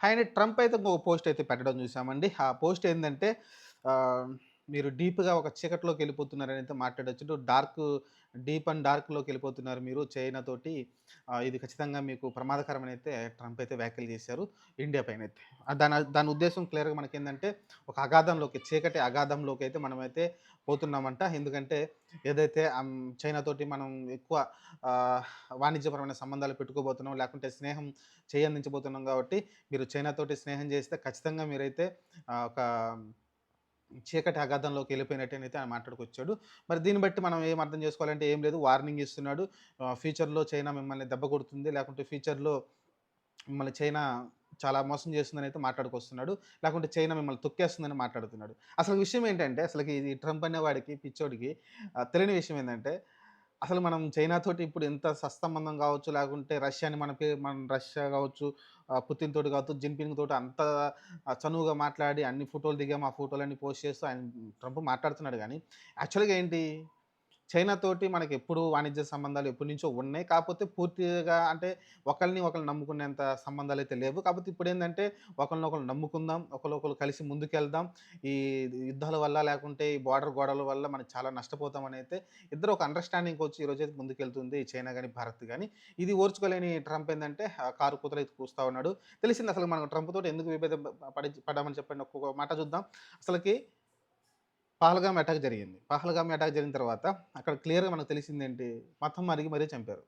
ఆయన ట్రంప్ అయితే ఇంకొక పోస్ట్ అయితే పెట్టడం చూసామండి. ఆ పోస్ట్ ఏందంటే ఆహ్, మీరు డీప్‌గా ఒక చీకట్లోకెళ్ళిపోతున్నారని అయితే మాట్లాడొచ్చు. డీప్ అండ్ డార్క్‌లోకెళ్ళిపోతున్నారు మీరు చైనా తోటి. ఇది ఖచ్చితంగా మీకు ప్రమాదకరమని అయితే ట్రంప్ అయితే వ్యాఖ్యలు చేశారు ఇండియా పైనైతే. దాని ఉద్దేశ్యం క్లియర్‌గా మనకేందంటే ఒక అగాధంలోకి, చీకటి అగాధంలోకి అయితే మనమైతే పోతున్నామంట. ఎందుకంటే ఏదైతే చైనా తోటి మనం ఎక్కువ ఆహ్, వాణిజ్యపరమైన సంబంధాలు పెట్టుకోబోతున్నాం, లేకుంటే స్నేహం చేయందించబోతున్నాం కాబట్టి మీరు చైనాతోటి స్నేహం చేస్తే ఖచ్చితంగా మీరైతే ఒక చీకటి అగాధంలోకి వెళ్ళిపోయినట్టేనైతే ఆయన మాట్లాడుకొచ్చాడు. మరి దీన్ని బట్టి మనం ఏం అర్థం చేసుకోవాలంటే ఏం లేదు. వార్నింగ్ ఇస్తున్నాడు. ఫ్యూచర్‌లో చైనా మిమ్మల్ని దెబ్బ కొడుతుంది. లేకుంటే ఫ్యూచర్‌లో మిమ్మల్ని చైనా చాలా మోసం చేస్తుందనైతే మాట్లాడుకొస్తున్నాడు. లేకుంటే చైనా మిమ్మల్ని తొక్కేస్తుందని మాట్లాడుతున్నాడు. అసలు విషయం ఏంటంటే అసలకి ఇది ట్రంప్ అనేవాడికి పిచ్చోడికి తెలియని విషయం ఏందంటే అసలు మనం చైనాతోటి ఇప్పుడు ఎంత సత్సంబంధం కావచ్చు, లేకుంటే రష్యాని మన రష్యా కావచ్చు, పుతిన్ తోటి కావచ్చు, జిన్‌పింగ్ తోటి అంత చనువుగా మాట్లాడి అన్ని ఫోటోలు దిగాము. ఆ ఫోటోలన్నీ పోస్ట్ చేస్తూ ఆయన ట్రంప్ మాట్లాడుతున్నాడు గానీ, యాక్చువల్‌గా ఏంటి చైనాతోటి మనకెప్పుడు వాణిజ్య సంబంధాలు ఎప్పటినుంచో ఉన్నాయి. కాపోతే పూర్తిగా అంటే ఒకళ్ళని ఒకళ్ళు నమ్ముకునేంత సంబంధాలైతే లేవు. కాపోతే ఇప్పుడేందంటే ఒకళ్ళనొకళ్ళు నమ్ముకుందాం. ఒకళ్ళొకళ్ళు కలిసి ముందుకెళ్దాం. ఈ యుద్ధాల వల్ల లేకుంటే ఈ బోర్డర్ గొడవల వల్ల మనం చాలా నష్టపోతామనైతే ఇద్దరు ఒక అండర్‌స్టాండింగ్‌కొచ్చి ఈరోజైతే ముందుకెళ్తుంది చైనా గాని, భారత్ గాని. ఇది ఓర్చుకోలేని ట్రంప్ ఏందంటే కారు కూతలైతే కూస్తా ఉన్నాడు. తెలిసింది అసలు మనం ట్రంప్ తోటి ఎందుకు విభేదం పడ్డామని చెప్పండి. ఒక్కొక్క మాట చూద్దాం. అసలకి పహల్గామ్ అటాక్ జరిగింది. పహల్గామ్ అటాక్ జరిగిన తర్వాత అక్కడ క్లియర్‌గా మనకు తెలిసిందేంటి? మతం అడిగి మరీ చంపారు.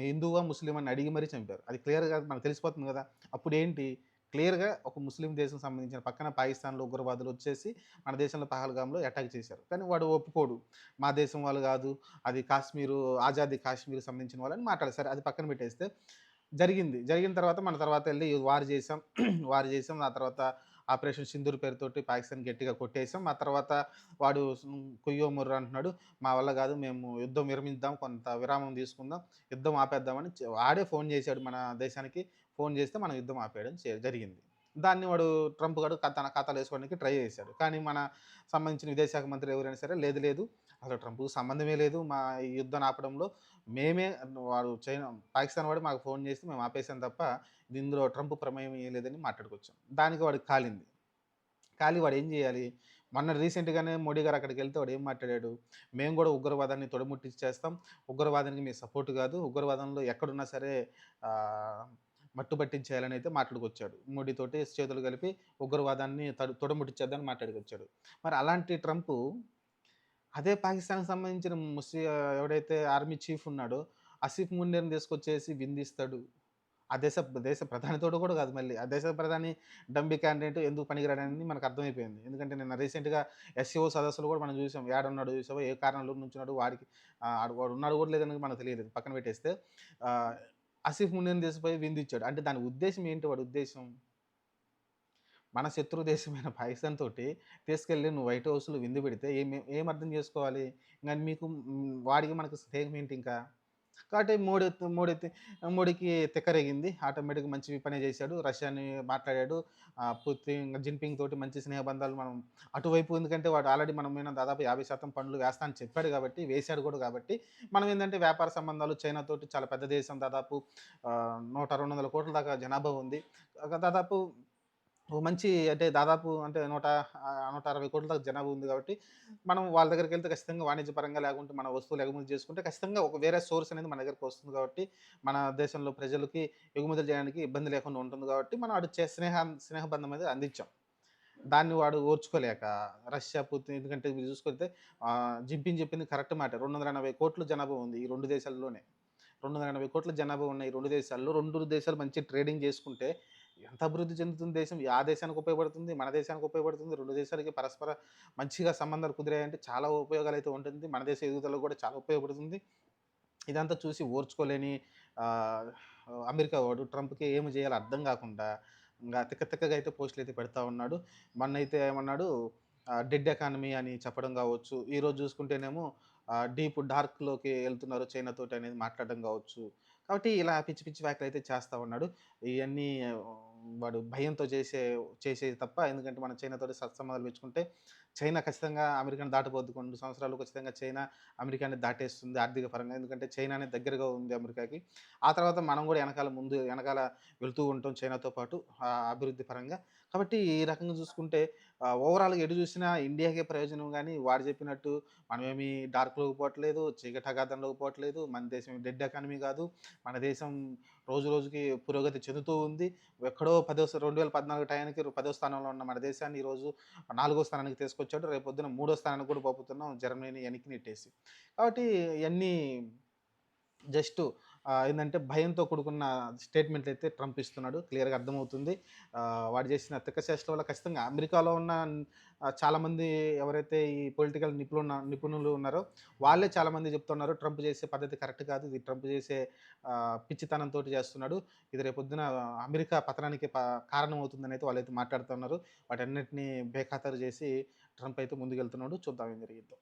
హిందువా? ముస్లిమా? అని అడిగి మరీ చంపారు. అది క్లియర్‌గా మనకు తెలిసిపోతుంది గదా! అప్పుడేంటి? క్లియర్‌గా ఒక ముస్లిం దేశం సంబంధించిన పక్కన పాకిస్తాన్‌లో ఉగ్రవాదులొచ్చేసి మన దేశంలో పహల్గామ్‌లో అటాక్ చేశారు. కానీ వాడు ఒప్పుకోడు. మా దేశం వాళ్ళు గాదు. అది కాశ్మీరు ఆజాదీ కాశ్మీర్‌కి సంబంధించిన వాళ్ళని మాట్లాడారు. సరే అది పక్కన పెట్టేస్తే జరిగింది. జరిగిన తర్వాత మన తర్వాతెళ్లి వార్ చేసాం. వార్ చేసాం. ఆ తర్వాత ఆపరేషన్ సింధూర్ పేరుతోటి పాకిస్తాన్ గట్టిగా కొట్టేసాం. ఆ తర్వాత వాడు కుయ్యో ముర్రో అంటున్నాడు. మా వల్ల గాదు. మేము యుద్ధం విరమిద్దాం. కొంత విరామం తీసుకుందాం. యుద్ధం ఆపేద్దామని వాడే ఫోన్ చేసాడు మన దేశానికి. ఫోన్ చేస్తే మనం యుద్ధం ఆపేయడం జరిగింది. దాన్ని వాడు ట్రంప్ గాడు తన ఖాతాలో ఏసుకోవడానికి ట్రై చేశాడు. కానీ మన సంబంధించిన విదేశాంగ మంత్రి ఎవరైనా సరే లేదు లేదు అసలు ట్రంప్‌కి సంబంధమే లేదు. మా ఈ యుద్ధాన్ని ఆపడంలో మేమే వాడు పాకిస్తాన్ వాడు మాకు ఫోన్ చేసి మేము ఆపేసాం తప్ప ఇందులో ట్రంప్ ప్రమేయం ఏం లేదని మాట్లాడుకొచ్చాం. దానికి వాడికి కాలింది. కాలి వాడేం జేయాలి? మొన్న రీసెంట్‌గానే మోడీ గారు అక్కడికెళ్తే వాడేం మాట్లాడాడు? మేము గూడా ఉగ్రవాదాన్ని తొడముట్టిచ్చేస్తాం. ఉగ్రవాదానికి మేము సపోర్ట్ గాదు. ఉగ్రవాదంలో ఎక్కడున్నా సరే ఆహ్, మట్టు పట్టించేయాలనైతే మాట్లాడుకొచ్చాడు. మోడీతోటి చేతులు కలిపి ఉగ్రవాదాన్ని తొడముట్టిచ్చేద్దామని మాట్లాడుకొచ్చాడు. మరి అలాంటి ట్రంపు అదే పాకిస్తాన్‌కి సంబంధించిన ఎవడైతే ఆర్మీ చీఫ్ ఉన్నాడో, ఆసిఫ్ మునీర్‌ని తీసుకొచ్చేసి విందిస్తాడు. ఆ దేశ ప్రధానితోటి కూడా కాదు మళ్ళీ. ఆ దేశ ప్రధాని డంబీ క్యాండిడేట్ ఎందుకు పనికిరాడని మనకు అర్థమైపోయింది. ఎందుకంటే నిన్న రీసెంట్‌గా ఎస్‌సీఓ సదస్సులో కూడా మనం చూసాం. ఏడున్నాడో చూసావా? ఏ కారణంలో నుంచున్నాడో వాడికి వాడు ఉన్నాడో కూడా లేదని మనకు తెలియలేదు. పక్కన పెట్టేస్తే ఆహ్, ఆసిఫ్ మునీర్‌ని తీసుకుపోయి విందిచ్చాడు. అంటే దాని ఉద్దేశ్యం ఏంటి వాడి ఉద్దేశ్యం? మన శత్రు దేశమైన పాకిస్తాన్ తోటి తీసుకెళ్ళి నువ్వు వైట్ హౌస్‌లో విందు పెడితే ఏం అర్థం చేసుకోవాలి? ఇంగ మీకు వాడికి మనకు స్నేహం ఏంటి ఇంకా? కాబట్టి మోడీకి తిక్కరేగింది. ఆటోమేటిక్‌గా మంచి పనే చేశాడు. రష్యాని మాట్లాడాడు. జిన్‌పింగ్ తోటి మంచి స్నేహబంధాలు మనం అటువైపు ఎందుకంటే వాడు ఆల్రెడీ మన మీద దాదాపు 50% పన్నులు వేస్తా అని చెప్పాడు కాబట్టి, వేశాడు కూడా కాబట్టి, మనం ఏందంటే వ్యాపార సంబంధాలు చైనాతోటి చాలా పెద్ద దేశం దాదాపు 100, 200 కోట్ల దాకా జనాభా ఉంది. దాదాపు ఓ మంచి అంటే దాదాపు అంటే 160,00,00,000 దాకా జనాభా ఉంది కాబట్టి, మనం వాళ్ళ దగ్గరికెళ్తే ఖచ్చితంగా వాణిజ్యపరంగా లేకుంటే మన వస్తువులు ఎగుమతి చేసుకుంటే ఖచ్చితంగా ఒక వేరే సోర్స్ అనేది మన దగ్గరికి వస్తుంది కాబట్టి, మన దేశంలో ప్రజలకి ఎగుమతులు చేయడానికి ఇబ్బంది లేకుండా ఉంటుంది కాబట్టి, మనం అటు స్నేహబంధం అనేది అందించాం. దాన్ని వాడు ఓర్చుకోలేక రష్యా, పుతిన్ ఎందుకంటే మీరు చూసుకుంటే జిన్‌పింగ్ చెప్పింది కరెక్ట్ మాట. 280,00,00,000 జనాభా ఉంది ఈ 2 దేశాల్లోనే. 280,00,00,000 జనాభా ఉన్న ఈ 2 దేశాల్లో 2 దేశాలు మంచి ట్రేడింగ్ చేసుకుంటే ఎంత అభివృద్ధి చెందుతుంది దేశం. ఆ దేశానికి ఉపయోగపడుతుంది, మన దేశానికి ఉపయోగపడుతుంది. 2 దేశాలకి పరస్పర మంచిగా సంబంధాలు కుదిరాయంటే చాలా ఉపయోగాలైతే ఉంటుంది. మన దేశ ఎదుగుదలకు కూడా చాలా ఉపయోగపడుతుంది. ఇదంతా చూసి ఓర్చుకోలేని ఆహ్, అమెరికా వాడు ట్రంప్‌కి ఏమి జేయాలో అర్థం గాకుండా ఇంగ తిక్క తిక్కగా అయితే పోస్టులయితే పెడతా ఉన్నాడు. మొన్నైతే ఏమన్నాడు డెడ్ ఎకానమీ అని చెప్పడం గావచ్చు. ఈరోజు జూసుకుంటేనేమో డార్క్‌లోకి ఎళ్తున్నారు చైనాతోటి అనేది మాట్లాడడం గావచ్చు. కాబట్టి ఇలా పిచ్చి పిచ్చి వ్యాఖ్యలయితే చేస్తా ఉన్నాడు. ఇయన్నీ వాడు భయంతో చేసేది తప్ప. ఎందుకంటే మనం చైనాతోటి సత్సంబంధాలు పెంచుకుంటే చైనా ఖచ్చితంగా అమెరికాని దాటబోద్ది. కొన్ని సంవత్సరాలు ఖచ్చితంగా చైనా అమెరికాని దాటేస్తుంది ఆర్థిక పరంగా. ఎందుకంటే చైనానే దగ్గరగా ఉంది అమెరికాకి. ఆ తర్వాత మనం గూడా ఎనకాల వెళ్తూ ఉంటాం చైనాతో పాటు అభివృద్ధి పరంగా. కాబట్టి ఈ రకంగా చూసుకుంటే ఓవరాల్‌గా ఎటు చూసినా ఇండియాకే ప్రయోజనం గానీ, వాడు చెప్పినట్టు మనమేమి డార్క్‌లోకి పోవట్లేదు, చీకటి అగాధంలోకి పోవట్లేదు. మన దేశం డెడ్ ఎకానమీ గాదు. మన దేశం రోజు రోజుకి పురోగతి చెందుతూ ఉంది. ఎక్కడో 2014 టయానికి 10వ స్థానంలో ఉన్న మన దేశాన్ని ఈరోజు 4గో స్థానానికి తీసుకొచ్చాడు. రేపొద్దున 3 స్థానానికి కూడా పోబోతున్నాం జర్మనీని ఎనక్కి నెట్టేసి. కాబట్టి ఇయన్నీ జస్టు ఏందంటే భయంతో కూడుకున్న స్టేట్‌మెంట్‌లయితే ట్రంప్ ఇస్తున్నాడు. క్లియర్‌గా అర్థమవుతుంది. వాడు చేసిన తిక్క చేష్టల వల్ల ఖచ్చితంగా అమెరికాలో ఉన్న చాలామంది ఎవరైతే ఈ పొలిటికల్ నిపుణులు ఉన్నారో వాళ్ళే చాలామంది చెప్తున్నారు. ట్రంప్ చేసే పద్ధతి కరెక్ట్ కాదు. ఇది ట్రంప్ చేసే పిచ్చితనంతోటి చేస్తున్నాడు. ఇది రేపొద్దున అమెరికా పతనానికి కారణమవుతుందనైతే వాళ్ళైతే మాట్లాడుతున్నారు. వాటన్నిటిని బేఖాతరు చేసి ట్రంప్ అయితే ముందుకెళ్తున్నాడు. చూద్దాం ఏం జరిగిద్దో.